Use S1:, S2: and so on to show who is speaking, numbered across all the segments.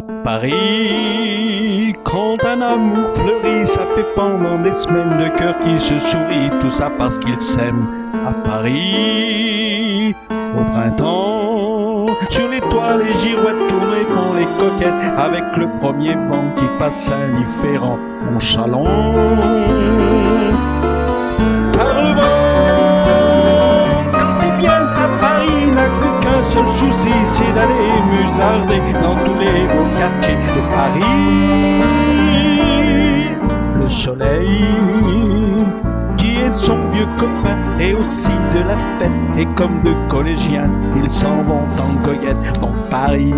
S1: À Paris, quand un amour fleurit, ça fait pendant des semaines de cœur qui se sourit, tout ça parce qu'ils s'aiment. À Paris, au printemps, sur les toits les girouettes tournent font les coquettes, avec le premier vent qui passe indifférent en chaland. Par le vent, quand ils viennent à Paris, n'a plus qu'un seul souci, c'est d'aller musarder dans tous les beaux quartiers de Paris. Le soleil, qui est son vieux copain, et aussi de la fête, et comme deux collégiens, ils s'en vont en goguette dans Paris.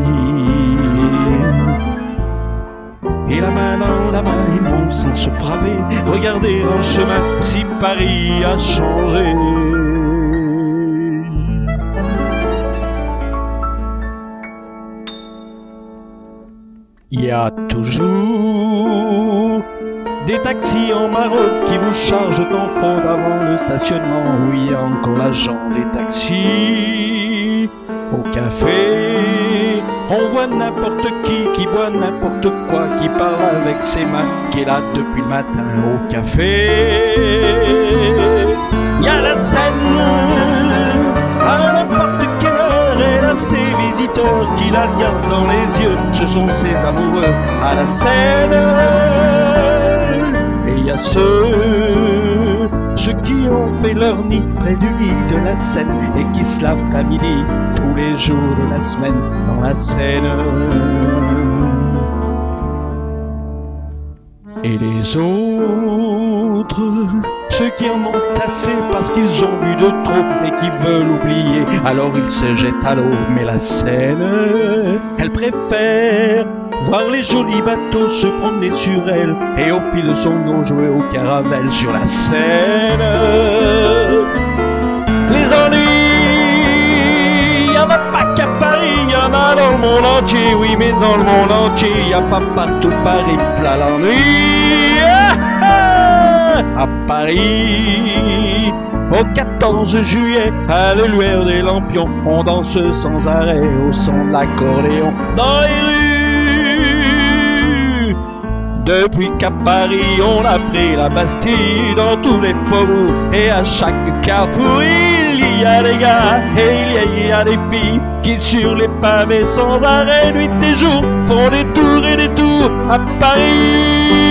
S1: Et la main dans la main, ils vont sans se frapper, regarder en chemin si Paris a changé. Il y a toujours des taxis en Maroc qui vous chargent en fraude avant le stationnement. Oui, encore l'agent des taxis. Au café, on voit n'importe qui boit n'importe quoi, qui parle avec ses mains, qui est là depuis le matin. Au café, il y a la Seine, à n'importe quelle heure, elle a ses visiteurs qui la regardent dans les yeux, ce sont ses amoureux à la Seine. Et il y a ceux qui ont fait leur nid près du lit de la Seine et qui se lavent à midi tous les jours de la semaine dans la Seine. Et les autres, ceux qui en ont assez parce qu'ils ont bu de trop et qui veulent oublier, alors ils se jettent à l'eau. Mais la Seine, elle préfère voir les jolis bateaux se promener sur elle et au fil de son eau jouer au caravelle sur la Seine. Les ennuis, y'en a pas qu'à Paris, y'en a dans le monde entier. Oui, mais dans le monde entier, y a pas partout Paris, plat l'ennui. À Paris, au 14 juillet, à la lueur des lampions, on danse sans arrêt au son de l'accordéon dans les rues. Depuis qu'à Paris on a pris la Bastille, dans tous les faubourgs et à chaque carrefour, il y a des gars et il y a des filles qui sur les pavés sans arrêt, nuit et jour, font des tours et des tours à Paris.